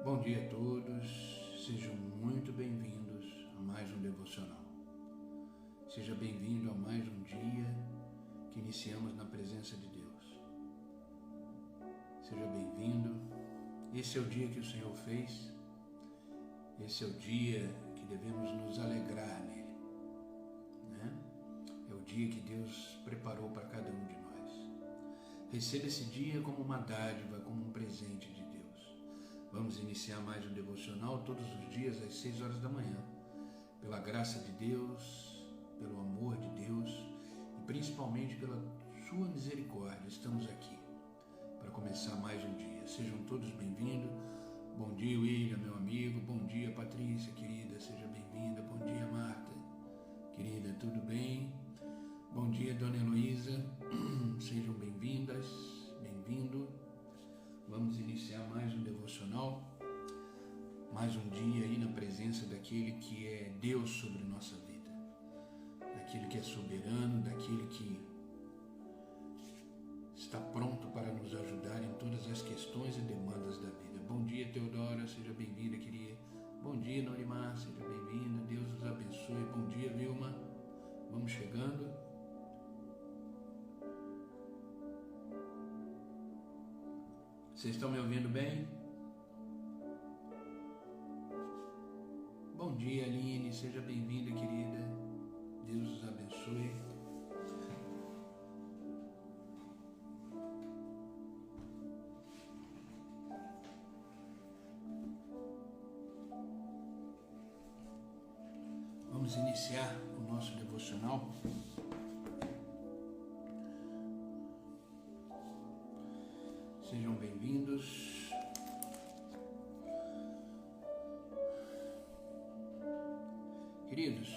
Bom dia a todos, sejam muito bem-vindos a mais um devocional. Seja bem-vindo a mais um dia que iniciamos na presença de Deus. Seja bem-vindo, esse é o dia que o Senhor fez, esse é o dia que devemos nos alegrar nele, né? É o dia que Deus preparou para cada um de nós. Receba esse dia como uma dádiva, como um presente de Deus. Vamos iniciar mais um devocional todos os dias às 6 horas da manhã. Pela graça de Deus, pelo amor de Deus e principalmente pela sua misericórdia, estamos aqui para começar mais um dia. Sejam todos bem-vindos. Bom dia, William, meu amigo. Bom dia, Patrícia, querida. Seja bem-vinda. Bom dia, Marta, querida. Tudo bem? Bom dia, Dona Heloísa. Sejam bem-vindas, bem-vindo. Vamos iniciar mais um devocional, mais um dia aí na presença daquele que é Deus sobre nossa vida, daquele que é soberano, daquele que está pronto para nos ajudar em todas as questões e demandas da vida. Bom dia, Teodora, seja bem-vinda, querida. Bom dia, Norimar, seja bem-vinda. Deus os abençoe. Bom dia, Vilma. Vamos chegando. Vocês estão me ouvindo bem? Bom dia, Aline, seja bem-vinda, querida. Deus os abençoe. Vamos iniciar o nosso devocional. Sejam bem-vindos. Queridos,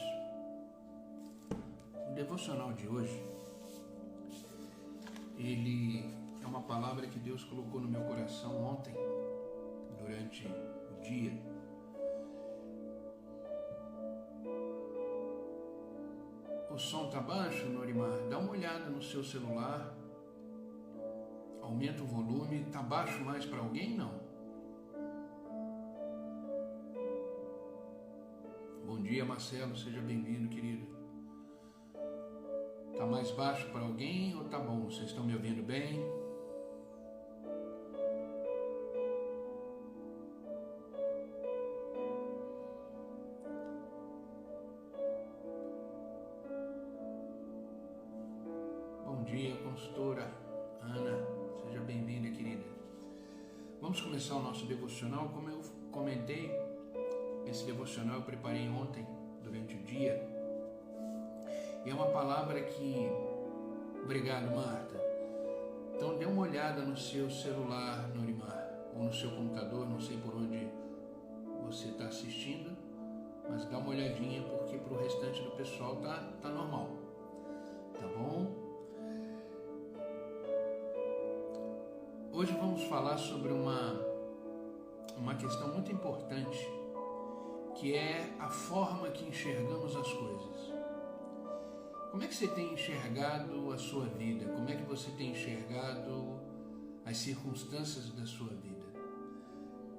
o devocional de hoje, ele é uma palavra que Deus colocou no meu coração ontem, durante o dia. O som tá baixo, Norimar? Dá uma olhada no seu celular. Aumenta o volume. Tá baixo mais para alguém? Não. Bom dia, Marcelo. Seja bem-vindo, querido. Tá mais baixo para alguém ou tá bom? Vocês estão me ouvindo bem? Bom dia, consultora Ana. Seja bem-vinda, querida. Vamos começar o nosso devocional. Como eu comentei, esse devocional eu preparei ontem, durante o dia. E é uma palavra que... Obrigado, Marta. Então dê uma olhada no seu celular, Norimar, ou no seu computador, não sei por onde você está assistindo, mas dá uma olhadinha, porque para o restante do pessoal tá normal. Tá bom? Hoje vamos falar sobre uma questão muito importante, que é a forma que enxergamos as coisas. Como é que você tem enxergado a sua vida? Como é que você tem enxergado as circunstâncias da sua vida?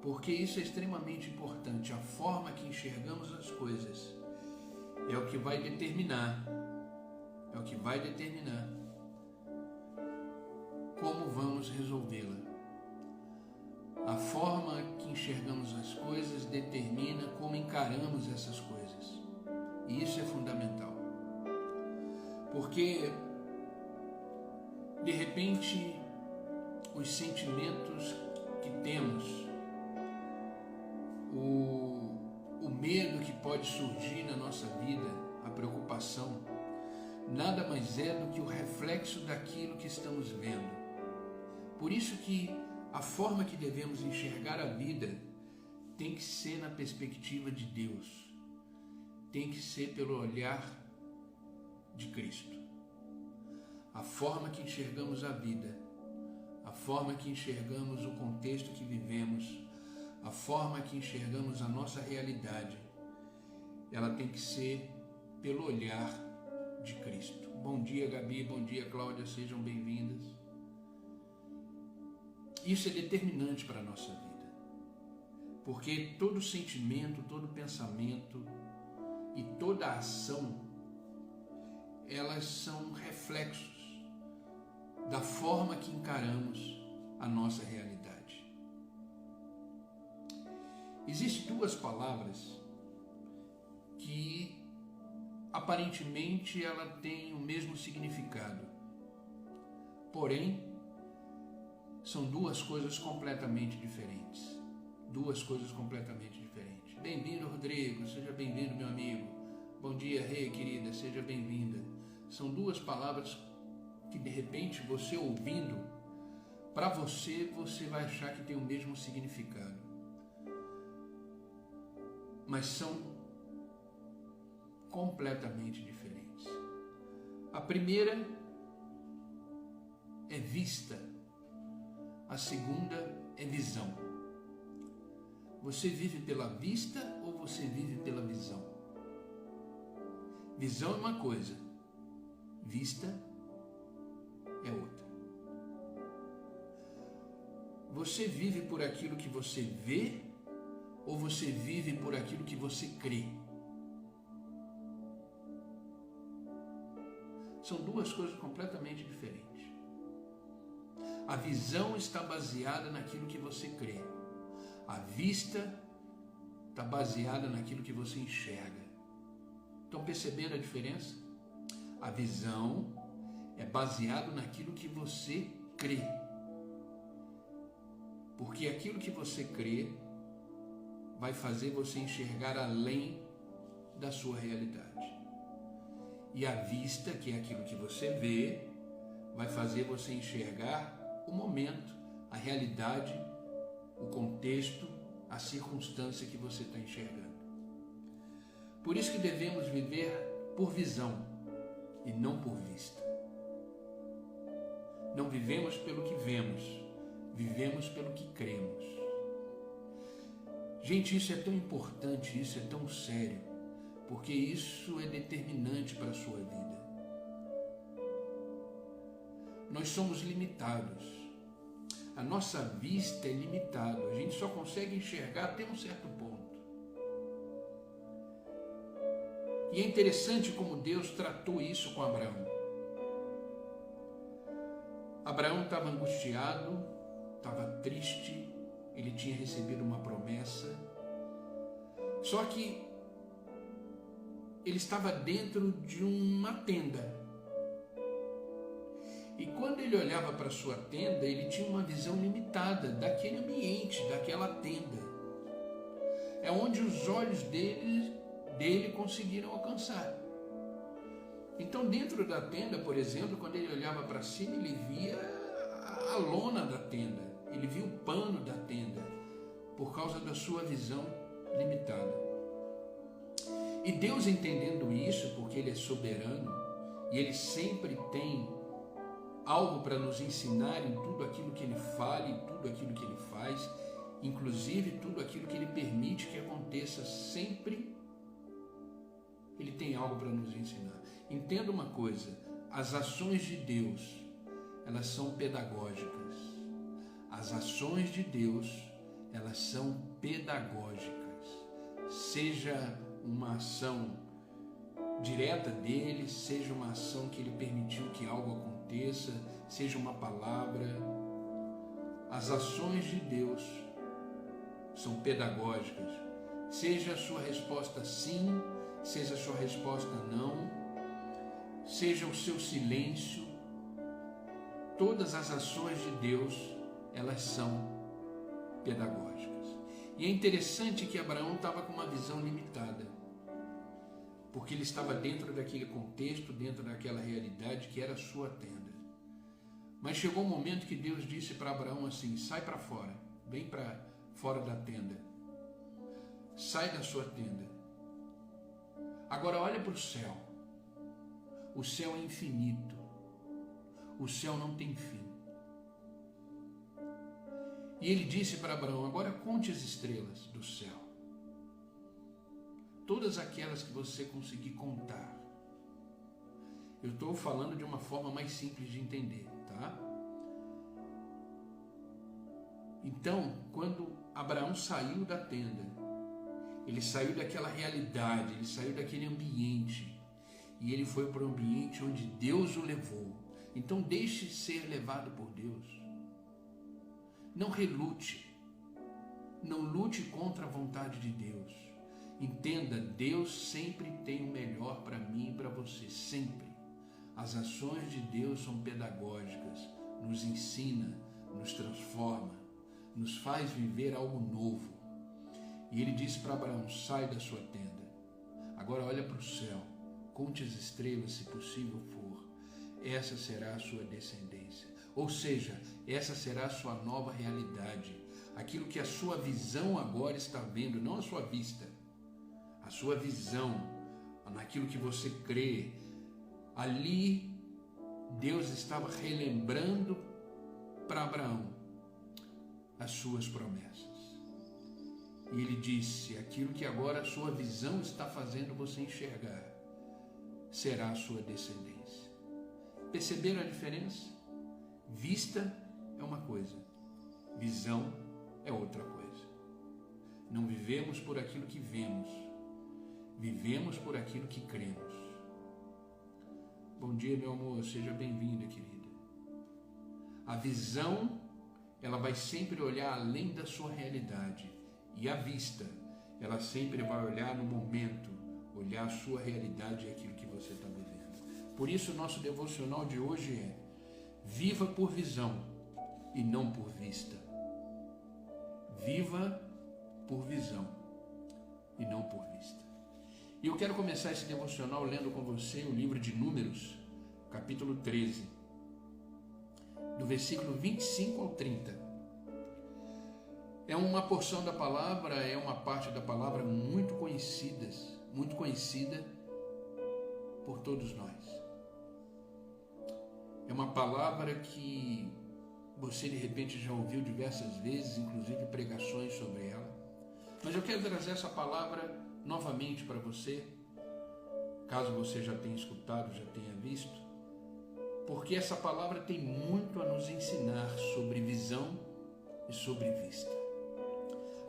Porque isso é extremamente importante. A forma que enxergamos as coisas é o que vai determinar, como vamos resolvê-la. A forma que enxergamos as coisas determina como encaramos essas coisas. E isso é fundamental. Porque, de repente, os sentimentos que temos, o medo que pode surgir na nossa vida, a preocupação, nada mais é do que o reflexo daquilo que estamos vendo. Por isso que a forma que devemos enxergar a vida tem que ser na perspectiva de Deus, tem que ser pelo olhar de Cristo. A forma que enxergamos a vida, a forma que enxergamos o contexto que vivemos, a forma que enxergamos a nossa realidade, ela tem que ser pelo olhar de Cristo. Bom dia, Gabi, bom dia, Cláudia, sejam bem-vindas. Isso é determinante para a nossa vida. Porque todo sentimento, todo pensamento e toda ação, elas são reflexos da forma que encaramos a nossa realidade. Existem duas palavras que aparentemente ela tem o mesmo significado, porém são duas coisas completamente diferentes. Duas coisas completamente diferentes. Bem-vindo, Rodrigo, seja bem-vindo, meu amigo. Bom dia, Rei, querida, seja bem-vinda. São duas palavras que de repente você ouvindo, para você vai achar que tem o mesmo significado. Mas são completamente diferentes. A primeira é vista, a segunda é visão. Você vive pela vista ou você vive pela visão? Visão é uma coisa, vista é outra. Você vive por aquilo que você vê ou você vive por aquilo que você crê? São duas coisas completamente diferentes. A visão está baseada naquilo que você crê. A vista está baseada naquilo que você enxerga. Estão percebendo a diferença? A visão é baseada naquilo que você crê. Porque aquilo que você crê vai fazer você enxergar além da sua realidade. E a vista, que é aquilo que você vê, vai fazer você enxergar o momento, a realidade, o contexto, a circunstância que você está enxergando. Por isso que devemos viver por visão e não por vista. Não vivemos pelo que vemos, vivemos pelo que cremos. Gente, isso é tão importante, isso é tão sério, porque isso é determinante para a sua vida. Nós somos limitados. A nossa vista é limitada, a gente só consegue enxergar até um certo ponto. E é interessante como Deus tratou isso com Abraão. Abraão estava angustiado, estava triste, ele tinha recebido uma promessa, só que ele estava dentro de uma tenda. E quando ele olhava para a sua tenda, ele tinha uma visão limitada daquele ambiente, daquela tenda. É onde os olhos dele conseguiram alcançar. Então, dentro da tenda, por exemplo, quando ele olhava para cima, ele via a lona da tenda, ele via o pano da tenda, por causa da sua visão limitada. E Deus, entendendo isso, porque Ele é soberano, e Ele sempre tem algo para nos ensinar em tudo aquilo que Ele fala, em tudo aquilo que Ele faz, inclusive tudo aquilo que Ele permite que aconteça, sempre Ele tem algo para nos ensinar. Entenda uma coisa, as ações de Deus, elas são pedagógicas. As ações de Deus, elas são pedagógicas. Seja uma ação direta dele, seja uma ação que ele permitiu que algo aconteça, seja uma palavra. As ações de Deus são pedagógicas. Seja a sua resposta sim, seja a sua resposta não, seja o seu silêncio, todas as ações de Deus, elas são pedagógicas. E é interessante que Abraão estava com uma visão limitada, porque ele estava dentro daquele contexto, dentro daquela realidade que era a sua tenda. Mas chegou um momento que Deus disse para Abraão assim: sai para fora, vem para fora da tenda, sai da sua tenda. Agora olha para o céu. O céu é infinito, o céu não tem fim. E ele disse para Abraão: agora conte as estrelas do céu, todas aquelas que você conseguir contar. Eu estou falando de uma forma mais simples de entender, tá? Então, quando Abraão saiu da tenda, ele saiu daquela realidade, ele saiu daquele ambiente, e ele foi para o ambiente onde Deus o levou. Então deixe ser levado por Deus. Não relute. Não lute contra a vontade de Deus. Entenda, Deus sempre tem o melhor para mim e para você, sempre. As ações de Deus são pedagógicas, nos ensina, nos transforma, nos faz viver algo novo. E ele disse para Abraão, sai da sua tenda. Agora olha para o céu, conte as estrelas se possível for. Essa será a sua descendência. Ou seja, essa será a sua nova realidade. Aquilo que a sua visão agora está vendo, não a sua vista. A sua visão, naquilo que você crê. Ali, Deus estava relembrando para Abraão as suas promessas. E ele disse, aquilo que agora a sua visão está fazendo você enxergar, será a sua descendência. Perceberam a diferença? Vista é uma coisa, visão é outra coisa. Não vivemos por aquilo que vemos, vivemos por aquilo que cremos. Bom dia, meu amor, seja bem-vinda, querida. A visão, ela vai sempre olhar além da sua realidade. E a vista, ela sempre vai olhar no momento, olhar a sua realidade e aquilo que você está vivendo. Por isso, o nosso devocional de hoje é: viva por visão e não por vista. Viva por visão e não por vista. E eu quero começar esse devocional lendo com você o livro de Números, capítulo 13, do versículo 25 ao 30. É uma porção da palavra, é uma parte da palavra muito conhecida por todos nós. É uma palavra que você de repente já ouviu diversas vezes, inclusive pregações sobre ela. Mas eu quero trazer essa palavra novamente para você, caso você já tenha escutado, já tenha visto, porque essa palavra tem muito a nos ensinar sobre visão e sobre vista.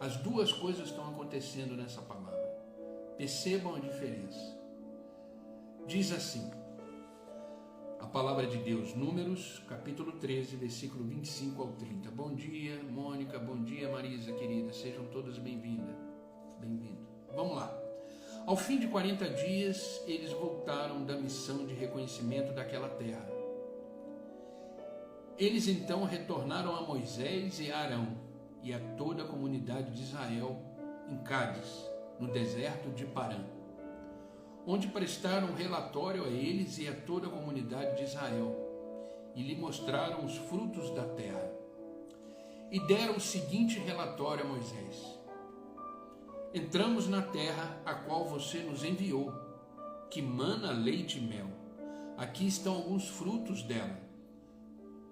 As duas coisas estão acontecendo nessa palavra. Percebam a diferença. Diz assim, a palavra de Deus, Números, capítulo 13, versículo 25 ao 30. Bom dia, Mônica, bom dia, Marisa, querida, sejam todas bem-vindas. Bem-vindo. Vamos lá. Ao fim de 40 dias, eles voltaram da missão de reconhecimento daquela terra. Eles então retornaram a Moisés e a Arão e a toda a comunidade de Israel em Cádiz, no deserto de Parã, onde prestaram relatório a eles e a toda a comunidade de Israel, e lhe mostraram os frutos da terra. E deram o seguinte relatório a Moisés: entramos na terra a qual você nos enviou, que mana leite e mel. Aqui estão alguns frutos dela.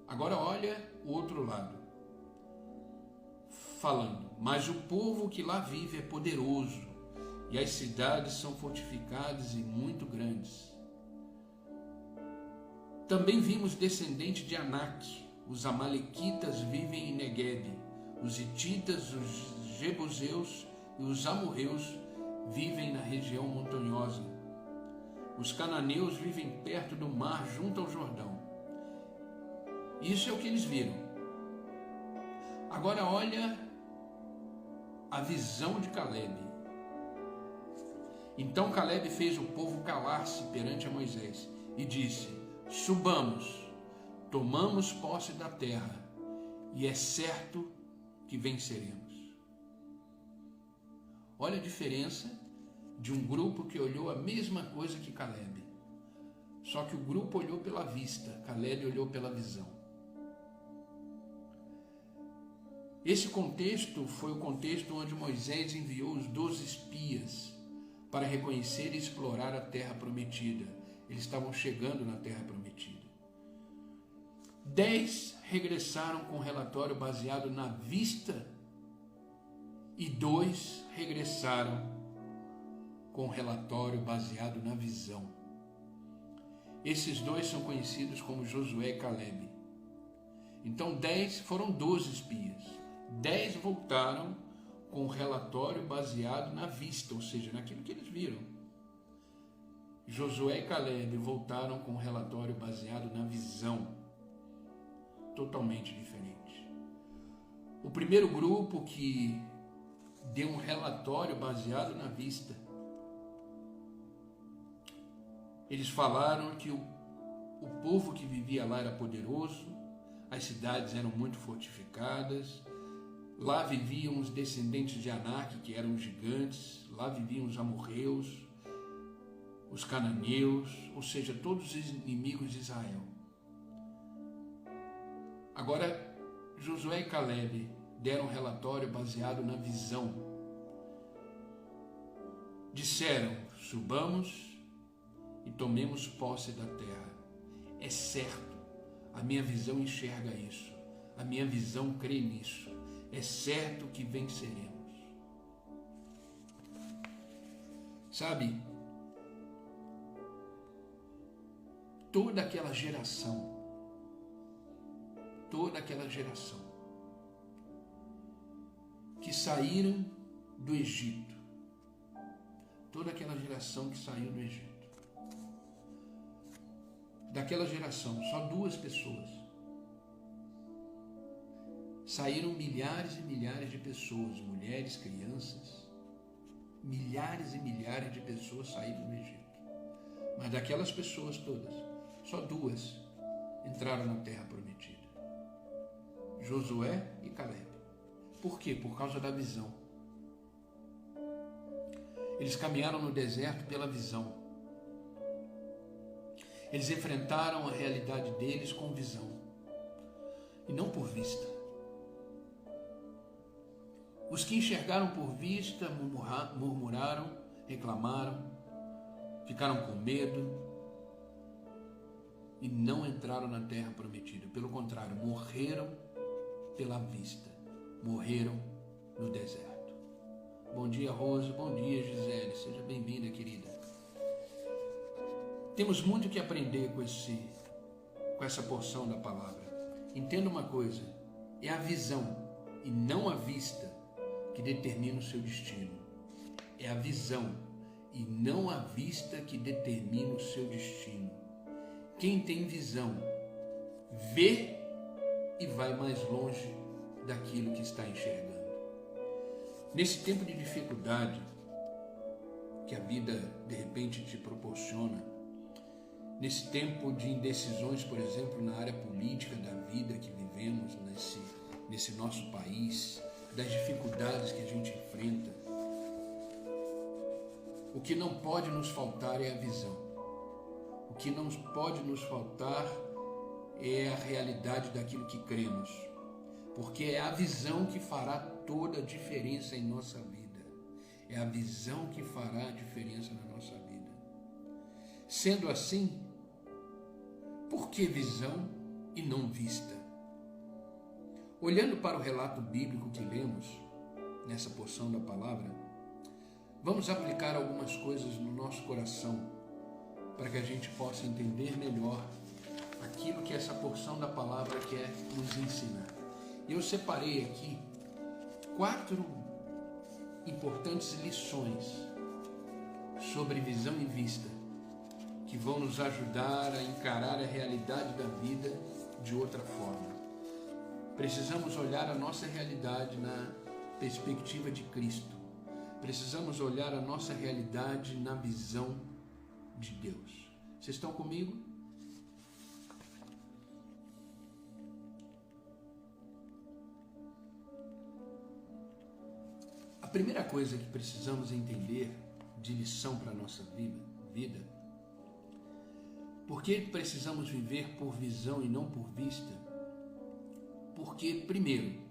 Agora olha o outro lado. Falando, mas o povo que lá vive é poderoso, e as cidades são fortificadas e muito grandes. Também vimos descendentes de Anak, os amalequitas vivem em Neguebe, os hititas, os jebuseus e os amorreus vivem na região montanhosa. Os cananeus vivem perto do mar, junto ao Jordão. Isso é o que eles viram. Agora olha a visão de Caleb. Então Caleb fez o povo calar-se perante a Moisés e disse: subamos, tomamos posse da terra, e é certo que venceremos. Olha a diferença de um grupo que olhou a mesma coisa que Caleb. Só que o grupo olhou pela vista, Caleb olhou pela visão. Esse contexto foi o contexto onde Moisés enviou os 12 espias para reconhecer e explorar a terra prometida. Eles estavam chegando na terra prometida. 10 regressaram com relatório baseado na vista e 2 regressaram com relatório baseado na visão. Esses 2 são conhecidos como Josué e Caleb. Então 10 foram 12 espias. voltaram com um relatório baseado na vista, ou seja, naquilo que eles viram. Josué e Caleb voltaram com um relatório baseado na visão, totalmente diferente. O primeiro grupo que deu um relatório baseado na vista, eles falaram que o povo que vivia lá era poderoso, as cidades eram muito fortificadas, lá viviam os descendentes de Anak, que eram gigantes, lá viviam os amorreus, os cananeus, ou seja, todos os inimigos de Israel. Agora, Josué e Caleb deram um relatório baseado na visão. Disseram: subamos e tomemos posse da terra. É certo, a minha visão enxerga isso, a minha visão crê nisso. É certo que venceremos. Sabe, toda aquela geração que saíram do Egito, toda aquela geração que saiu do Egito, daquela geração, só 2 pessoas. Saíram milhares e milhares de pessoas, mulheres, crianças, milhares e milhares de pessoas saíram do Egito. Mas daquelas pessoas todas, só 2 entraram na terra prometida. Josué e Caleb. Por quê? Por causa da visão. Eles caminharam no deserto pela visão. Eles enfrentaram a realidade deles com visão e não por vista. Os que enxergaram por vista murmuraram, reclamaram, ficaram com medo e não entraram na terra prometida. Pelo contrário, morreram pela vista, morreram no deserto. Bom dia, Rosa. Bom dia, Gisele. Seja bem-vinda, querida. Temos muito que aprender com essa porção da palavra. Entenda uma coisa: é a visão e não a vista que determina o seu destino. É a visão e não a vista que determina o seu destino. Quem tem visão vê e vai mais longe daquilo que está enxergando. Nesse tempo de dificuldade que a vida de repente te proporciona, nesse tempo de indecisões, por exemplo, na área política da vida que vivemos nesse nosso país, das dificuldades que a gente enfrenta, o que não pode nos faltar é a visão. O que não pode nos faltar é a realidade daquilo que cremos, porque é a visão que fará toda a diferença em nossa vida. É a visão que fará a diferença na nossa vida. Sendo assim, por que visão e não vista? Olhando para o relato bíblico que lemos nessa porção da palavra, vamos aplicar algumas coisas no nosso coração para que a gente possa entender melhor aquilo que essa porção da palavra quer nos ensinar. Eu separei aqui 4 importantes lições sobre visão e vista que vão nos ajudar a encarar a realidade da vida de outra forma. Precisamos olhar a nossa realidade na perspectiva de Cristo. Precisamos olhar a nossa realidade na visão de Deus. Vocês estão comigo? A primeira coisa que precisamos entender de lição para a nossa vida, por que precisamos viver por visão e não por vista? Porque, primeiro,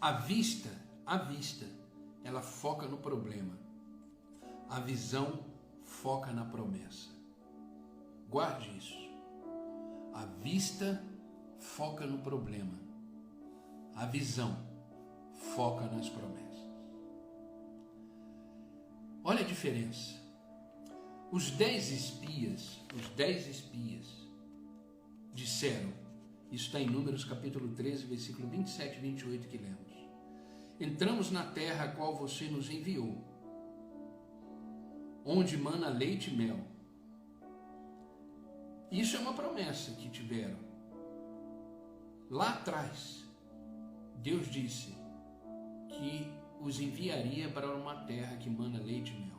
a vista, ela foca no problema. A visão foca na promessa. Guarde isso. A vista foca no problema. A visão foca nas promessas. Olha a diferença. Os 10 espias disseram, isso está em Números capítulo 13, versículo 27 e 28 que lemos. Entramos na terra a qual você nos enviou, onde mana leite e mel. Isso é uma promessa que tiveram. Lá atrás, Deus disse que os enviaria para uma terra que mana leite e mel.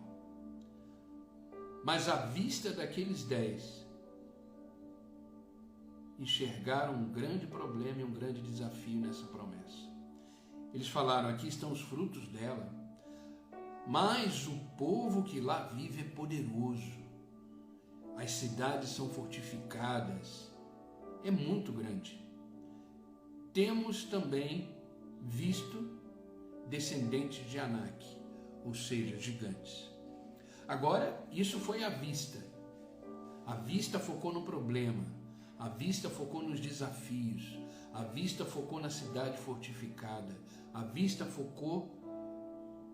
Mas à vista daqueles 10, enxergaram um grande problema e um grande desafio nessa promessa. Eles falaram: aqui estão os frutos dela, mas o povo que lá vive é poderoso, as cidades são fortificadas, é muito grande. Temos também visto descendentes de Anak, ou seja, gigantes. Agora, isso foi à vista. A vista focou no problema, a vista focou nos desafios, a vista focou na cidade fortificada, a vista focou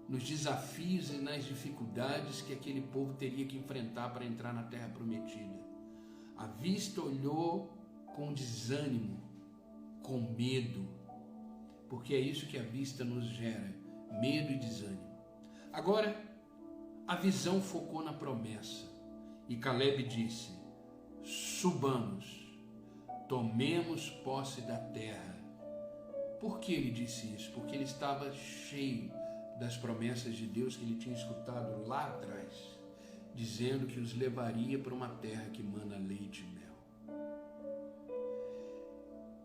nos desafios e nas dificuldades que aquele povo teria que enfrentar para entrar na terra prometida. A vista olhou com desânimo, com medo, porque é isso que a vista nos gera, medo e desânimo. Agora, a visão focou na promessa, e Caleb disse: subamos, tomemos posse da terra. Por que ele disse isso? Porque ele estava cheio das promessas de Deus que ele tinha escutado lá atrás, dizendo que os levaria para uma terra que mana leite e mel.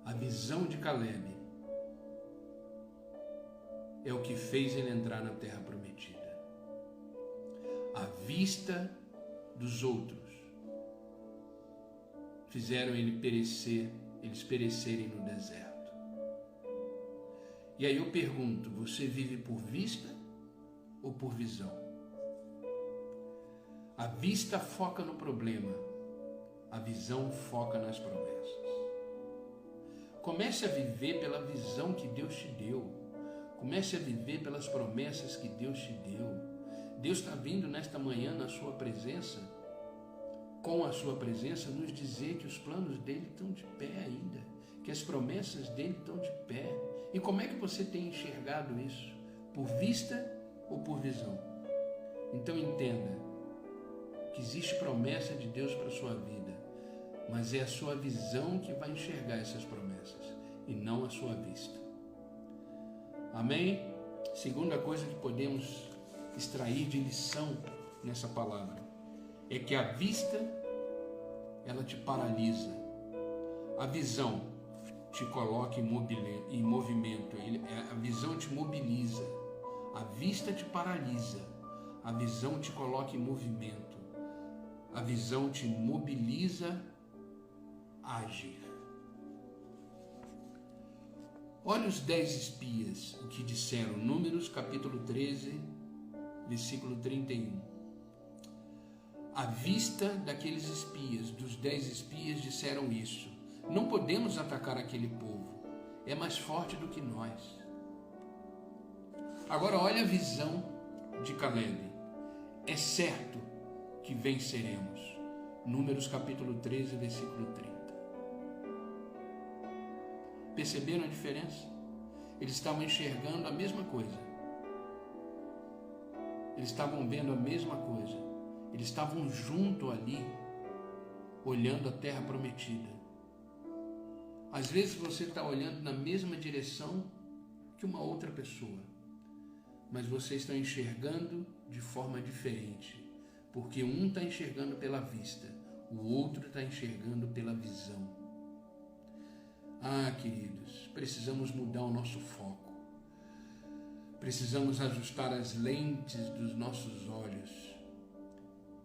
A visão de Caleb é o que fez ele entrar na terra prometida. A vista dos outros fizeram eles perecerem no deserto. E aí eu pergunto: você vive por vista ou por visão? A vista foca no problema, a visão foca nas promessas. Comece a viver pela visão que Deus te deu. Comece a viver pelas promessas que Deus te deu. Deus está vindo nesta manhã na sua presença, com a sua presença, nos dizer que os planos dele estão de pé ainda, que as promessas dele estão de pé. E como é que você tem enxergado isso? Por vista ou por visão? Então entenda que existe promessa de Deus para a sua vida, mas é a sua visão que vai enxergar essas promessas e não a sua vista. Amém? Segunda coisa que podemos extrair de lição nessa palavra é que a vista, ela te paralisa. A visão te coloca em movimento. A visão te mobiliza. A vista te paralisa. A visão te coloca em movimento. A visão te mobiliza a agir. Olha os 10 espias, o que disseram. Números capítulo 13, versículo 31. À vista daqueles espias, dos 10 espias, disseram isso: não podemos atacar aquele povo, é mais forte do que nós. Agora olha a visão de Caleb: é certo que venceremos. Números capítulo 13, versículo 30. Perceberam a diferença? Eles estavam enxergando a mesma coisa. Eles estavam vendo a mesma coisa. Eles estavam junto ali, olhando a terra prometida. Às vezes você está olhando na mesma direção que uma outra pessoa, mas vocês estão enxergando de forma diferente, porque um está enxergando pela vista, o outro está enxergando pela visão. Ah, queridos, precisamos mudar o nosso foco. Precisamos ajustar as lentes dos nossos olhos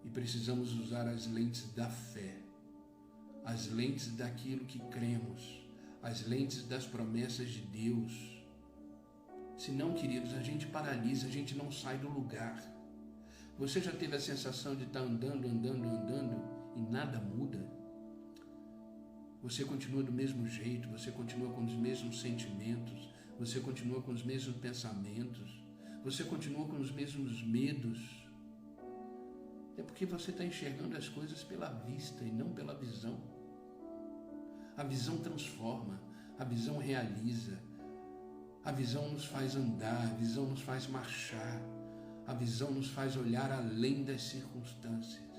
e precisamos usar as lentes da fé, as lentes daquilo que cremos, as lentes das promessas de Deus. Senão, queridos, a gente paralisa, a gente não sai do lugar. Você já teve a sensação de estar andando e nada muda? Você continua do mesmo jeito, você continua com os mesmos sentimentos, você continua com os mesmos pensamentos, você continua com os mesmos medos. É porque você está enxergando as coisas pela vista e não pela visão. A visão transforma, a visão realiza, A visão nos faz andar, a visão nos faz marchar, a visão nos faz olhar além das circunstâncias.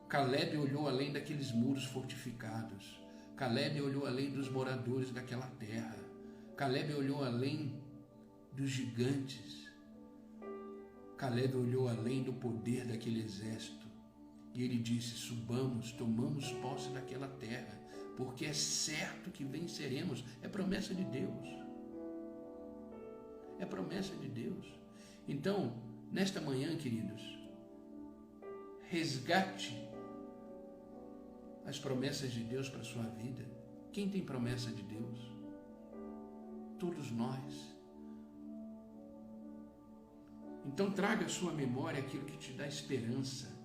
Caleb olhou além daqueles muros fortificados. Caleb olhou além dos moradores daquela terra. Caleb olhou além dos gigantes. Caleb olhou além do poder daquele exército. E ele disse: subamos, tomamos posse daquela terra, porque é certo que venceremos. É promessa de Deus. É promessa de Deus. Então, nesta manhã, queridos, resgate as promessas de Deus para a sua vida. Quem tem promessa de Deus? Todos nós. Então traga à sua memória aquilo que te dá esperança,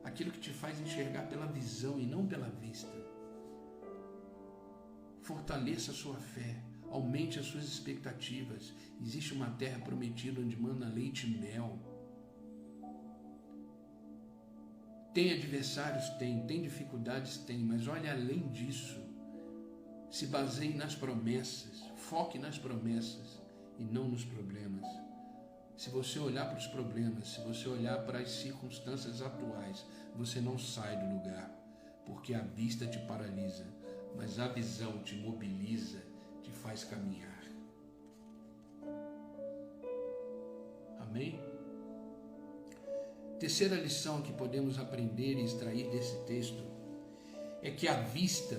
aquilo que te faz enxergar pela visão e não pela vista. Fortaleça a sua fé, aumente as suas expectativas. Existe uma terra prometida onde mana leite e mel. Tem adversários? Tem dificuldades? Tem, mas olhe além disso. Se baseie nas promessas, foque nas promessas e não nos problemas. Se você olhar para os problemas, se você olhar para as circunstâncias atuais, você não sai do lugar, porque a vista te paralisa, mas a visão te mobiliza, te faz caminhar. Amém? Terceira lição que podemos aprender e extrair desse texto é que a vista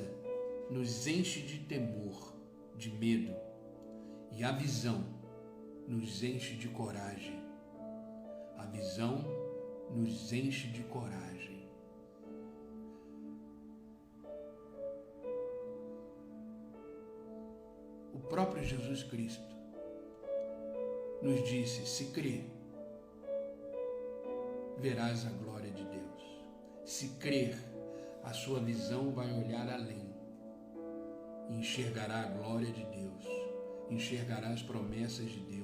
nos enche de temor, de medo, e a visão nos enche de coragem. A visão nos enche de coragem. O próprio Jesus Cristo nos disse: se crer, verás a glória de Deus. Se crer, a sua visão vai olhar além e enxergará a glória de Deus, enxergará as promessas de Deus.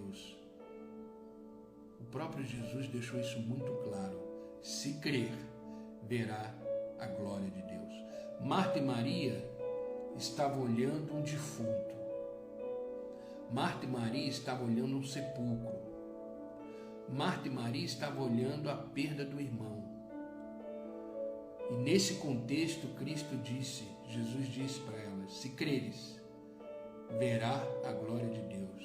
O próprio Jesus deixou isso muito claro. Se crer, verá a glória de Deus. Marta e Maria estavam olhando um defunto. Marta e Maria estavam olhando um sepulcro. Marta e Maria estavam olhando a perda do irmão. E nesse contexto, Jesus disse para elas: se creres, verá a glória de Deus.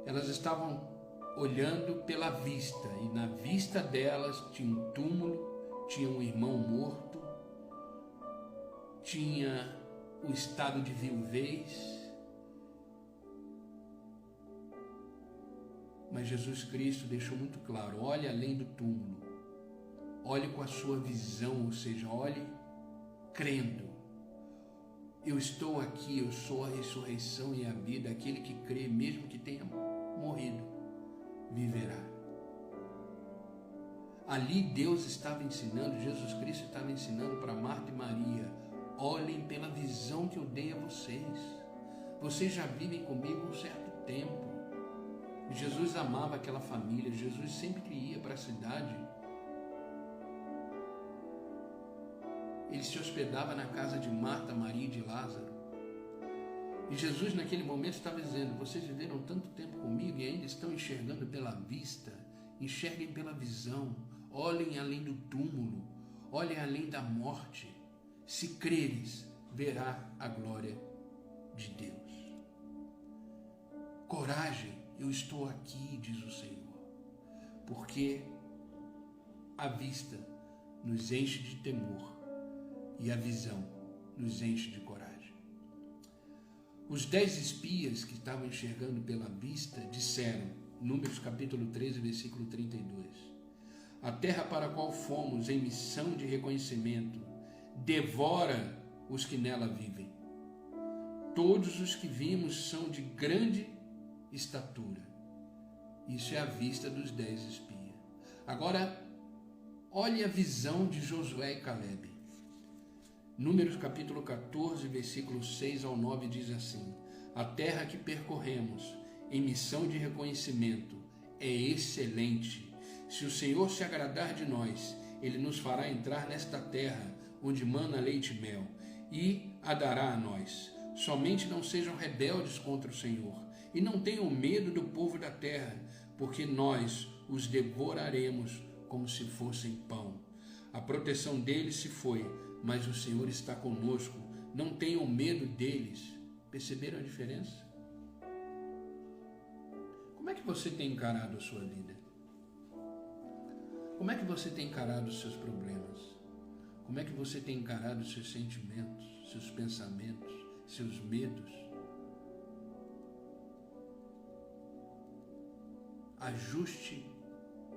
Elas estavam olhando pela vista, e na vista delas tinha um túmulo, tinha um irmão morto, tinha o estado de viuvez. Mas Jesus Cristo deixou muito claro: olhe além do túmulo, olhe com a sua visão, ou seja, olhe crendo. Eu estou aqui, eu sou a ressurreição e a vida. Aquele que crê, mesmo que tenha morrido, viverá. Ali Deus estava ensinando, Jesus Cristo estava ensinando para Marta e Maria: olhem pela visão que eu dei a vocês. Vocês já vivem comigo um certo tempo. Jesus amava aquela família. Jesus sempre que ia para a cidade, ele se hospedava na casa de Marta, Maria e de Lázaro. E Jesus naquele momento estava dizendo: vocês viveram tanto tempo comigo e ainda estão enxergando pela vista. Enxerguem pela visão, olhem além do túmulo, olhem além da morte. Se creres, verá a glória de Deus. Coragem, eu estou aqui, diz o Senhor, porque a vista nos enche de temor e a visão nos enche de coragem. Os 10 espias que estavam enxergando pela vista disseram, Números capítulo 13, versículo 32, a terra para a qual fomos em missão de reconhecimento devora os que nela vivem. Todos os que vimos são de grande estatura. Isso é a vista dos 10 espias. Agora, olhe a visão de Josué e Caleb. Números capítulo 14, versículos 6 ao 9 diz assim: a terra que percorremos em missão de reconhecimento é excelente. Se o Senhor se agradar de nós, Ele nos fará entrar nesta terra onde mana leite e mel, e a dará a nós, Somente não sejam rebeldes contra o Senhor, e não tenham medo do povo da terra, porque nós os devoraremos como se fossem pão. A proteção deles se foi, mas o Senhor está conosco. Não tenham medo deles. Perceberam a diferença? Como é que você tem encarado a sua vida? Como é que você tem encarado os seus problemas? Como é que você tem encarado os seus sentimentos, seus pensamentos, seus medos? Ajuste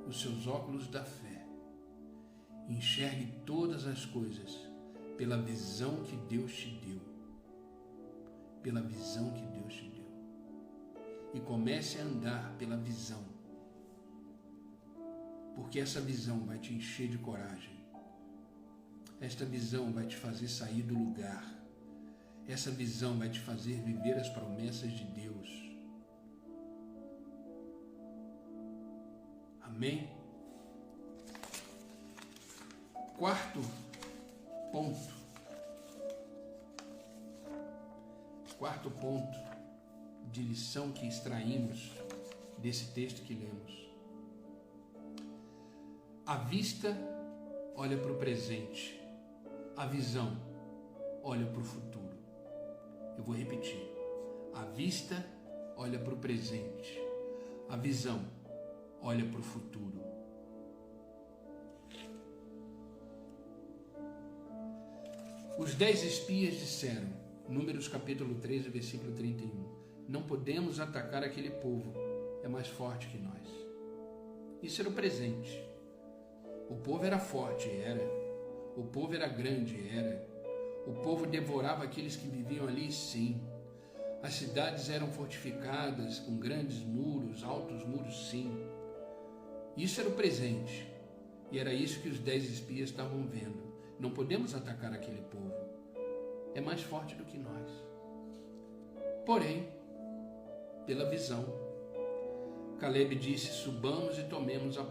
os seus óculos da fé. Enxergue todas as coisas pela visão que Deus te deu. Pela visão que Deus te deu. E comece a andar pela visão. Porque essa visão vai te encher de coragem. Esta visão vai te fazer sair do lugar. Essa visão vai te fazer viver as promessas de Deus. Amém? Quarto ponto. Quarto ponto de lição que extraímos desse texto que lemos. A vista olha para o presente. A visão olha para o futuro. Eu vou repetir. A vista olha para o presente. A visão olha para o futuro. Os 10 espias disseram, Números capítulo 13, versículo 31, não podemos atacar aquele povo, é mais forte que nós. Isso era o presente. O povo era forte, era. O povo era grande, era. O povo devorava aqueles que viviam ali, sim. As cidades eram fortificadas com grandes muros, altos muros, sim. Isso era o presente. E era isso que os 10 espias estavam vendo. Não podemos atacar aquele povo. É mais forte do que nós. Porém, pela visão, Caleb disse, subamos e tomemos o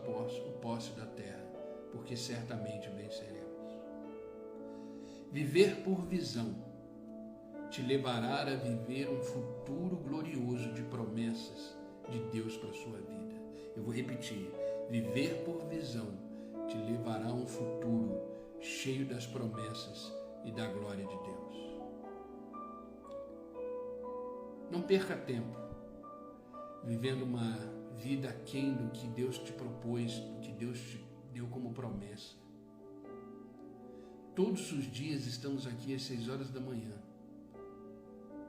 posse da terra, porque certamente venceremos. Viver por visão te levará a viver um futuro glorioso de promessas de Deus para a sua vida. Eu vou repetir. Viver por visão te levará a um futuro cheio das promessas e da glória de Deus. Não perca tempo vivendo uma vida aquém do que Deus te propôs, do que Deus te deu como promessa. Todos os dias estamos aqui às 6 horas da manhã,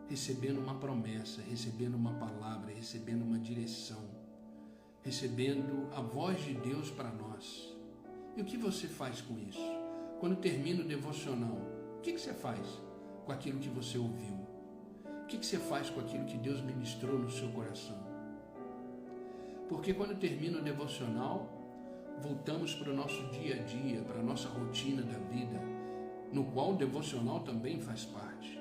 recebendo uma promessa, recebendo uma palavra, recebendo uma direção, recebendo a voz de Deus para nós. E o que você faz com isso? Quando termina o devocional, o que você faz com aquilo que você ouviu? O que você faz com aquilo que Deus ministrou no seu coração? Porque quando termina o devocional, voltamos para o nosso dia a dia, para a nossa rotina da vida, no qual o devocional também faz parte.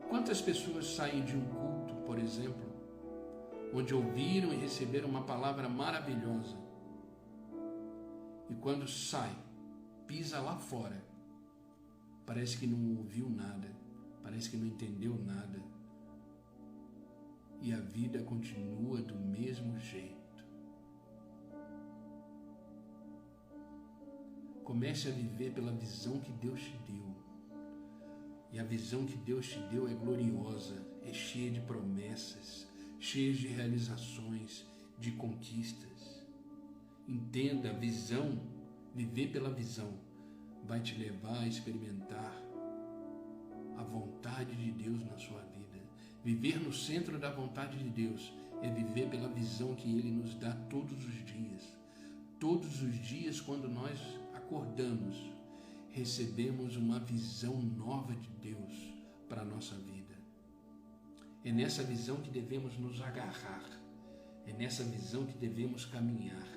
Quantas pessoas saem de um culto, por exemplo, onde ouviram e receberam uma palavra maravilhosa, e quando sai, pisa lá fora, parece que não ouviu nada, parece que não entendeu nada, e a vida continua do mesmo jeito. Comece a viver pela visão que Deus te deu. E a visão que Deus te deu é gloriosa, é cheia de promessas, cheia de realizações, de conquistas. Entenda, a visão, viver pela visão, vai te levar a experimentar a vontade de Deus na sua vida. Viver no centro da vontade de Deus é viver pela visão que Ele nos dá todos os dias. Todos os dias, quando nós acordamos, recebemos uma visão nova de Deus para a nossa vida. É nessa visão que devemos nos agarrar. É nessa visão que devemos caminhar.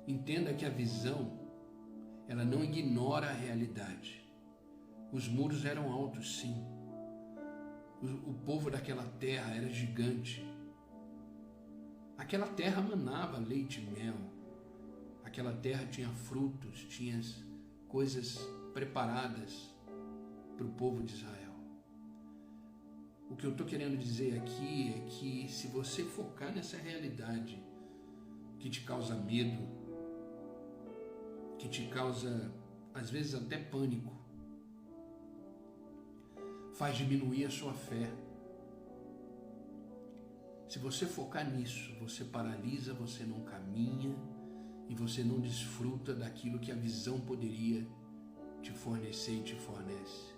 Entenda que a visão, ela não ignora a realidade. Os muros eram altos, sim. O povo daquela terra era gigante. Aquela terra manava leite e mel. aquela terra tinha frutos, tinha coisas preparadas para o povo de Israel. O que eu estou querendo dizer aqui é que se você focar nessa realidade que te causa medo, que te causa às vezes até pânico, faz diminuir a sua fé. Se você focar nisso, você paralisa, você não caminha e você não desfruta daquilo que a visão poderia te fornecer e te fornece.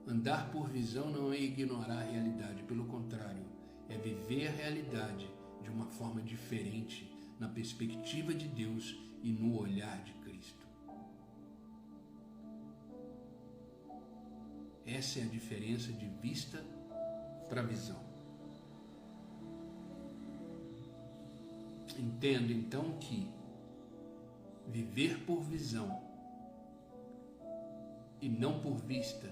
Andar por visão não é ignorar a realidade, pelo contrário, é viver a realidade de uma forma diferente, na perspectiva de Deus e no olhar de Cristo. Essa é a diferença de vista para visão. Entendo então que viver por visão e não por vista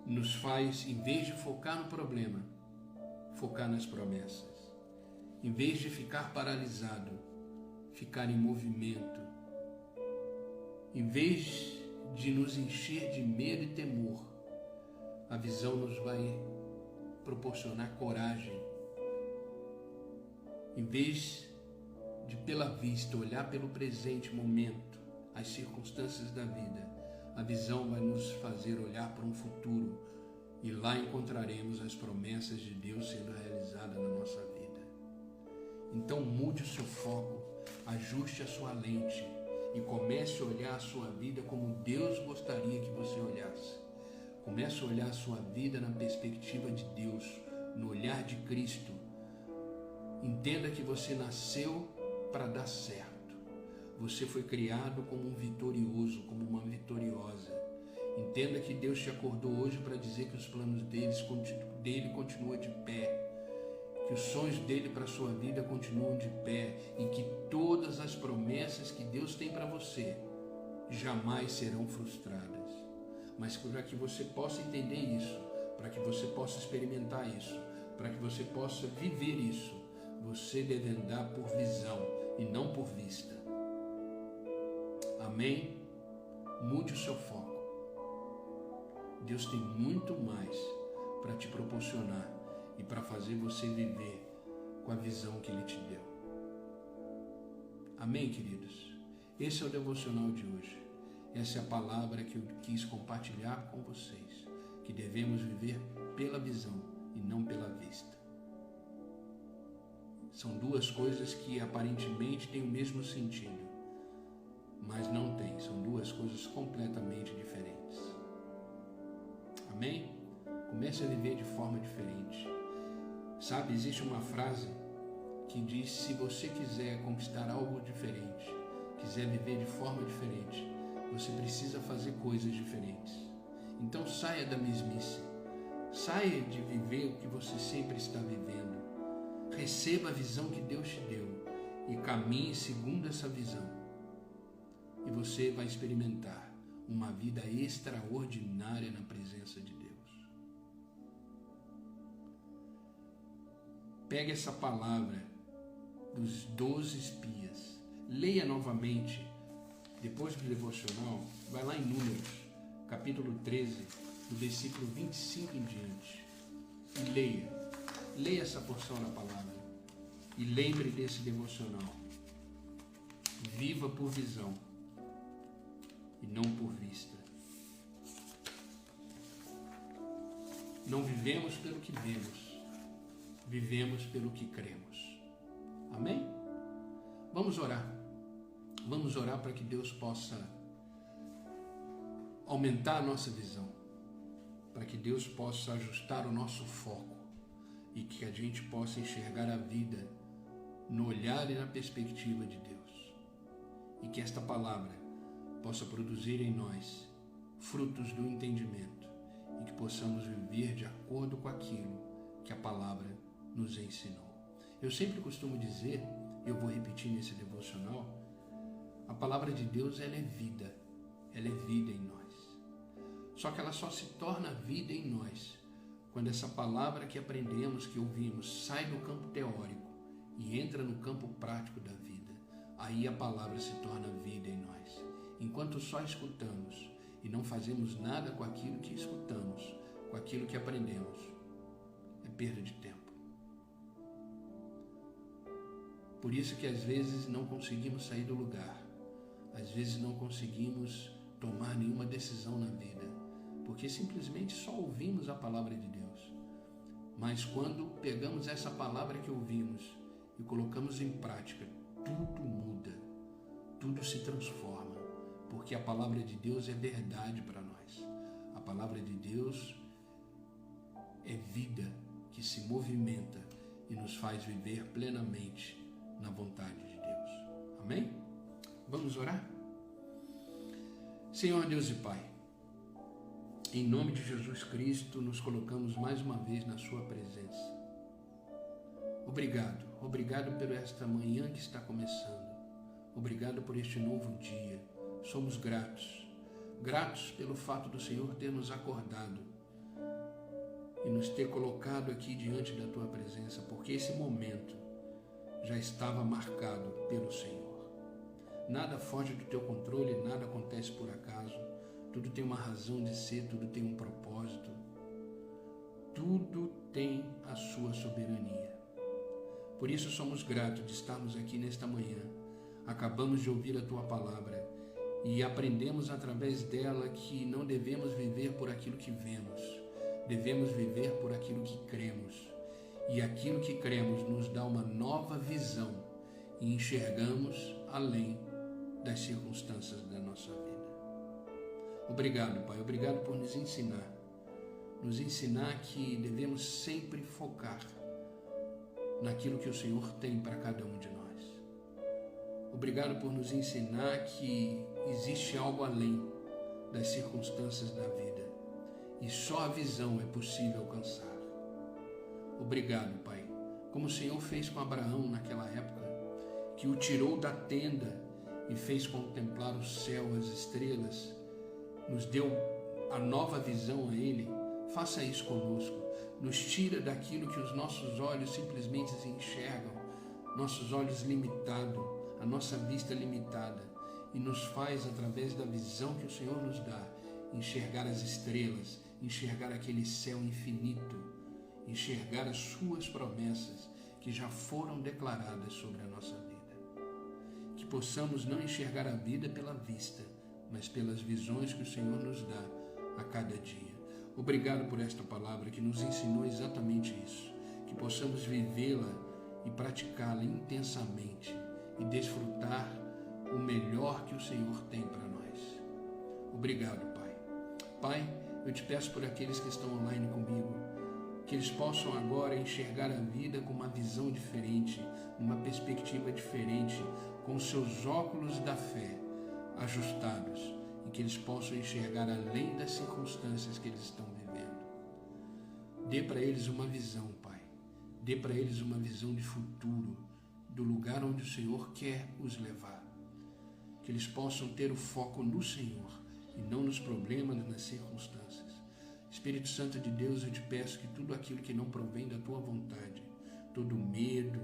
nos faz, em vez de focar no problema, focar nas promessas. Em vez de ficar paralisado, ficar em movimento. Em vez de nos encher de medo e temor, a visão nos vai proporcionar coragem. Em vez de, pela vista, olhar pelo presente momento, as circunstâncias da vida, a visão vai nos fazer olhar para um futuro e lá encontraremos as promessas de Deus sendo realizadas na nossa vida. Então mude o seu foco, ajuste a sua lente e comece a olhar a sua vida como Deus gostaria que você olhasse. Comece a olhar a sua vida na perspectiva de Deus, no olhar de Cristo. Entenda que você nasceu para dar certo. Você foi criado como um vitorioso, como uma vitoriosa. Entenda que Deus te acordou hoje para dizer que os planos dele continuam de pé, que os sonhos dele para a sua vida continuam de pé e que todas as promessas que Deus tem para você jamais serão frustradas. Mas para que você possa entender isso, para que você possa experimentar isso, para que você possa viver isso, você deve andar por visão e não por vista. Amém? Mude o seu foco. Deus tem muito mais para te proporcionar e para fazer você viver com a visão que Ele te deu. Amém, queridos? Esse é o devocional de hoje. Essa é a palavra que eu quis compartilhar com vocês, que devemos viver pela visão e não pela vista. São duas coisas que aparentemente têm o mesmo sentido, mas não tem, são duas coisas completamente diferentes. Amém? Comece a viver de forma diferente. Sabe, existe uma frase que diz: se você quiser conquistar algo diferente, quiser viver de forma diferente, você precisa fazer coisas diferentes. Então saia da mesmice, saia de viver o que você sempre está vivendo. Receba a visão que Deus te deu e caminhe segundo essa visão. E você vai experimentar uma vida extraordinária na presença de Deus. Pegue essa palavra dos 12 espias, leia novamente, depois do devocional, vai lá em Números, capítulo 13, do versículo 25 em diante, e leia essa porção da palavra, e lembre desse devocional. Viva por visão e não por vista. Não vivemos pelo que vemos, vivemos pelo que cremos. Amém? Vamos orar. Vamos orar para que Deus possa aumentar a nossa visão, para que Deus possa ajustar o nosso foco e que a gente possa enxergar a vida no olhar e na perspectiva de Deus. E que esta palavra possa produzir em nós frutos do entendimento e que possamos viver de acordo com aquilo que a palavra nos ensinou. Eu sempre costumo dizer, eu vou repetir nesse devocional, a palavra de Deus, ela é vida em nós. Só que ela só se torna vida em nós quando essa palavra que aprendemos, que ouvimos, sai do campo teórico e entra no campo prático da vida, aí a palavra se torna vida em nós. Enquanto só escutamos e não fazemos nada com aquilo que escutamos, com aquilo que aprendemos, é perda de tempo. Por isso que às vezes não conseguimos sair do lugar, às vezes não conseguimos tomar nenhuma decisão na vida, porque simplesmente só ouvimos a palavra de Deus. Mas quando pegamos essa palavra que ouvimos e colocamos em prática, tudo muda, tudo se transforma, porque a palavra de Deus é verdade para nós. A palavra de Deus é vida que se movimenta e nos faz viver plenamente na vontade de Deus. Amém? Vamos orar? Senhor Deus e Pai, em nome de Jesus Cristo, nos colocamos mais uma vez na sua presença. Obrigado por esta manhã que está começando. Obrigado por este novo dia. Somos gratos pelo fato do Senhor ter nos acordado e nos ter colocado aqui diante da tua presença, porque esse momento já estava marcado pelo Senhor. Nada foge do teu controle, nada acontece por acaso. Tudo tem uma razão de ser, tudo tem um propósito. Tudo tem a sua soberania. Por isso somos gratos de estarmos aqui nesta manhã. Acabamos de ouvir a tua palavra e aprendemos através dela que não devemos viver por aquilo que vemos. Devemos viver por aquilo que cremos. E aquilo que cremos nos dá uma nova visão e enxergamos além das circunstâncias da nossa vida. Obrigado, Pai. Obrigado por nos ensinar. Nos ensinar que devemos sempre focar naquilo que o Senhor tem para cada um de nós. Obrigado por nos ensinar que existe algo além das circunstâncias da vida e só a visão é possível alcançar. Obrigado, Pai, como o Senhor fez com Abraão naquela época, que o tirou da tenda e fez contemplar o céu, as estrelas, nos deu a nova visão a Ele. Faça isso conosco. Nos tira daquilo que os nossos olhos simplesmente enxergam, nossos olhos limitados, a nossa vista limitada, e nos faz, através da visão que o Senhor nos dá, enxergar as estrelas, enxergar aquele céu infinito, enxergar as suas promessas que já foram declaradas sobre a nossa vida. Que possamos não enxergar a vida pela vista, mas pelas visões que o Senhor nos dá a cada dia. Obrigado por esta palavra que nos ensinou exatamente isso, que possamos vivê-la e praticá-la intensamente e desfrutar o melhor que o Senhor tem para nós. Obrigado, Pai. Pai, eu te peço por aqueles que estão online comigo, que eles possam agora enxergar a vida com uma visão diferente, uma perspectiva diferente, com seus óculos da fé ajustados, e que eles possam enxergar além das circunstâncias que eles estão vivendo. Dê para eles uma visão, Pai. Dê para eles uma visão de futuro, do lugar onde o Senhor quer os levar. Que eles possam ter o foco no Senhor e não nos problemas, nas circunstâncias. Espírito Santo de Deus, eu te peço que tudo aquilo que não provém da tua vontade, todo medo,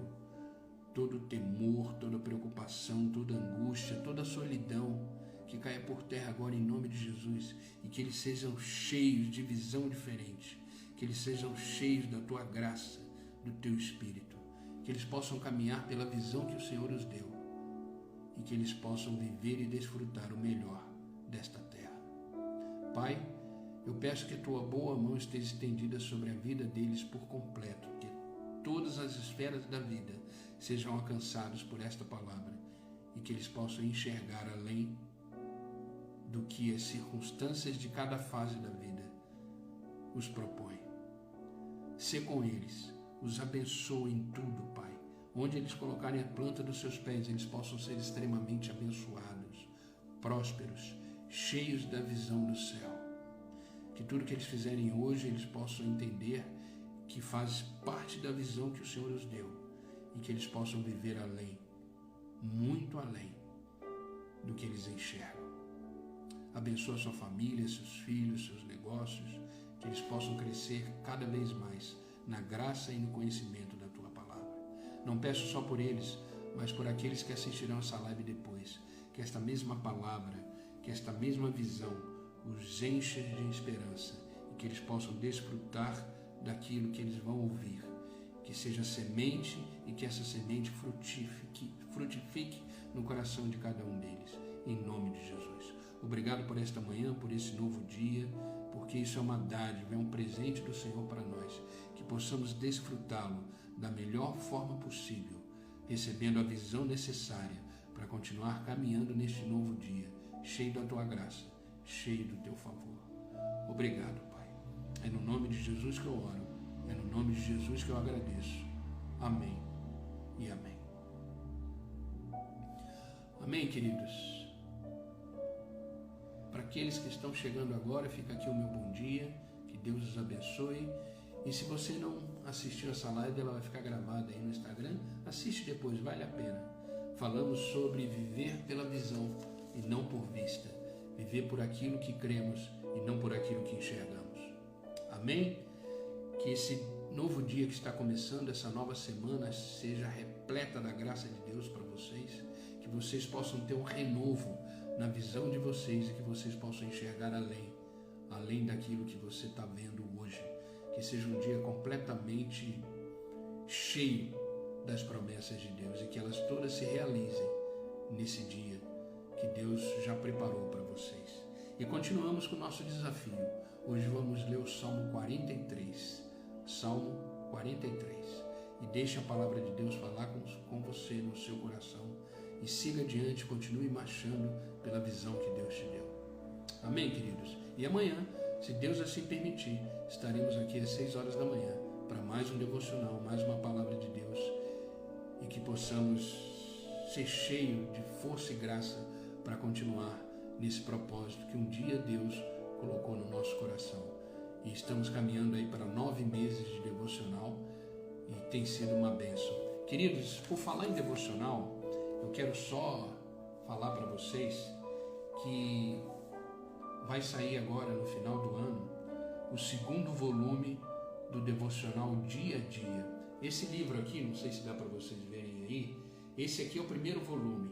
todo temor, toda preocupação, toda angústia, toda solidão, que caia por terra agora em nome de Jesus, e que eles sejam cheios de visão diferente, que eles sejam cheios da tua graça, do teu Espírito, que eles possam caminhar pela visão que o Senhor os deu, e que eles possam viver e desfrutar o melhor desta terra. Pai, eu peço que a tua boa mão esteja estendida sobre a vida deles por completo, que todas as esferas da vida sejam alcançados por esta palavra e que eles possam enxergar além do que as circunstâncias de cada fase da vida os propõem. Sê com eles, os abençoe em tudo, Pai. Onde eles colocarem a planta dos seus pés, eles possam ser extremamente abençoados, prósperos, cheios da visão do céu. Que tudo que eles fizerem hoje, eles possam entender que faz parte da visão que o Senhor os deu e que eles possam viver além, muito além do que eles enxergam. Abençoa sua família, seus filhos, seus negócios, que eles possam crescer cada vez mais na graça e no conhecimento da tua palavra. Não peço só por eles, mas por aqueles que assistirão essa live depois. Que esta mesma palavra, que esta mesma visão os encha de esperança e que eles possam desfrutar daquilo que eles vão ouvir. Que seja semente e que essa semente frutifique no coração de cada um deles, em nome de Jesus. Obrigado por esta manhã, por esse novo dia, porque isso é uma dádiva, é um presente do Senhor para nós, que possamos desfrutá-lo da melhor forma possível, recebendo a visão necessária para continuar caminhando neste novo dia, cheio da tua graça, cheio do teu favor. Obrigado, Pai. É no nome de Jesus que eu oro, é no nome de Jesus que eu agradeço. Amém e amém. Amém, queridos. Para aqueles que estão chegando agora, fica aqui o meu bom dia, que Deus os abençoe. E se você não assistiu essa live, ela vai ficar gravada aí no Instagram, assiste depois, vale a pena. Falamos sobre viver pela visão e não por vista, viver por aquilo que cremos e não por aquilo que enxergamos. Amém? Que esse novo dia que está começando, essa nova semana, seja repleta da graça de Deus para vocês, que vocês possam ter um renovo na visão de vocês e que vocês possam enxergar além daquilo que você está vendo hoje. Que seja um dia completamente cheio das promessas de Deus e que elas todas se realizem nesse dia que Deus já preparou para vocês. E continuamos com o nosso desafio. Hoje vamos ler o Salmo 43. Salmo 43. E deixe a palavra de Deus falar com você no seu coração. E siga adiante, continue marchando pela visão que Deus te deu. Amém, queridos? E amanhã, se Deus assim permitir, estaremos aqui às 6 horas da manhã para mais um devocional, mais uma palavra de Deus e que possamos ser cheios de força e graça para continuar nesse propósito que um dia Deus colocou no nosso coração. E estamos caminhando aí para 9 meses de devocional e tem sido uma bênção. Queridos, por falar em devocional, eu quero só falar para vocês que vai sair agora no final do ano o 2º volume do devocional Dia a Dia. Esse livro aqui, não sei se dá para vocês verem aí, esse aqui é o 1º volume,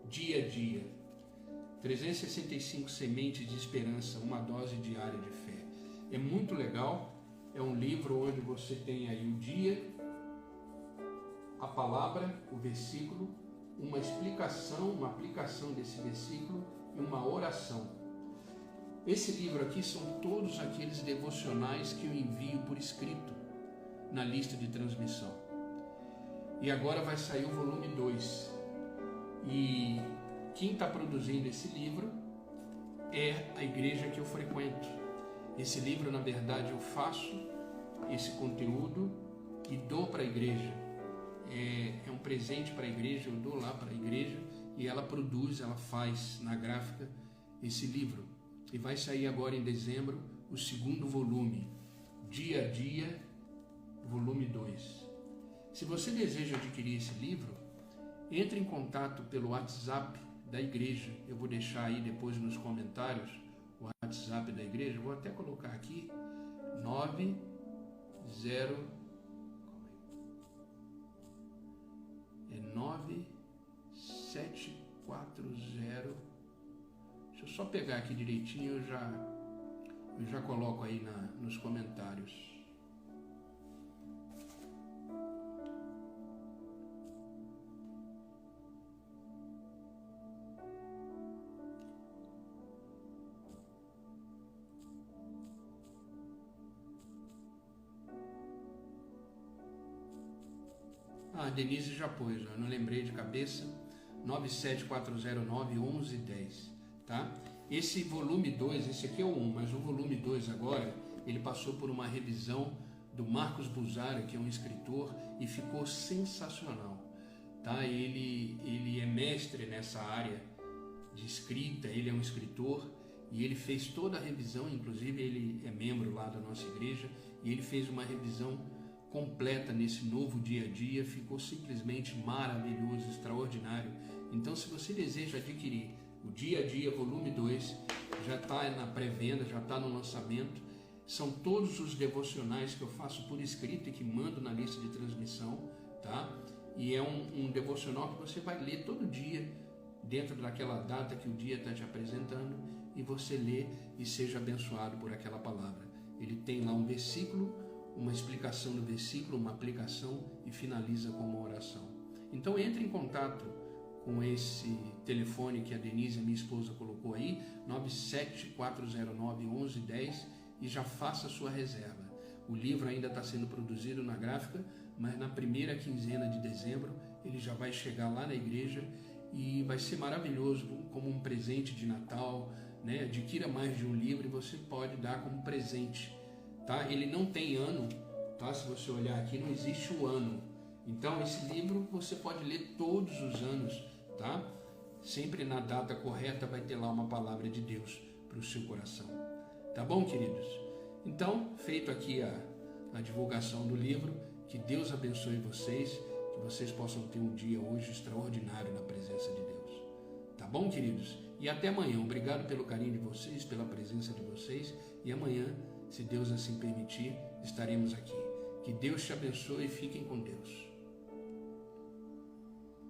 Dia a Dia. 365 sementes de esperança, uma dose diária de fé. É muito legal, é um livro onde você tem aí o dia, a palavra, o versículo, uma explicação, uma aplicação desse versículo e uma oração. Esse livro aqui são todos aqueles devocionais que eu envio por escrito na lista de transmissão. E agora vai sair o volume 2. E quem está produzindo esse livro é a igreja que eu frequento. Esse livro, na verdade, eu faço esse conteúdo e dou para a igreja. É um presente para a igreja, eu dou lá para a igreja e ela produz, ela faz na gráfica esse livro. E vai sair agora em dezembro o 2º volume, Dia a Dia, volume 2. Se você deseja adquirir esse livro, entre em contato pelo WhatsApp da igreja. Eu vou deixar aí depois nos comentários o WhatsApp da igreja. Vou até colocar aqui 9740. Deixa eu só pegar aqui direitinho, eu já coloco aí nos comentários. A Denise já pôs, eu não lembrei de cabeça, 974091110, tá? Esse volume 2, esse aqui é o 1, mas o volume 2 agora, ele passou por uma revisão do Marcos Buzara, que é um escritor, e ficou sensacional, tá? Ele é mestre nessa área de escrita, ele é um escritor, e ele fez toda a revisão, inclusive ele é membro lá da nossa igreja, e ele fez uma revisão completa nesse novo dia a dia, ficou simplesmente maravilhoso, extraordinário. Então, se você deseja adquirir o Dia a Dia volume 2, já está na pré-venda, já está no lançamento. São todos os devocionais que eu faço por escrito e que mando na lista de transmissão, tá? e é um devocional que você vai ler todo dia, dentro daquela data que o dia está te apresentando, e você lê e seja abençoado por aquela palavra. Ele tem lá um versículo, uma explicação do versículo, uma aplicação e finaliza com uma oração. Então entre em contato com esse telefone que a Denise, a minha esposa, colocou aí, 974091110, e já faça a sua reserva. O livro ainda está sendo produzido na gráfica, mas na primeira quinzena de dezembro ele já vai chegar lá na igreja e vai ser maravilhoso como um presente de Natal, né? Adquira mais de um livro e você pode dar como presente, tá? Ele não tem ano, tá? Se você olhar aqui, não existe o ano. Então esse livro você pode ler todos os anos, tá? Sempre na data correta vai ter lá uma palavra de Deus para o seu coração. Tá bom, queridos? Então, feito aqui a divulgação do livro, que Deus abençoe vocês, que vocês possam ter um dia hoje extraordinário na presença de Deus. Tá bom, queridos? E até amanhã. Obrigado pelo carinho de vocês, pela presença de vocês. E amanhã, se Deus assim permitir, estaremos aqui. Que Deus te abençoe e fiquem com Deus.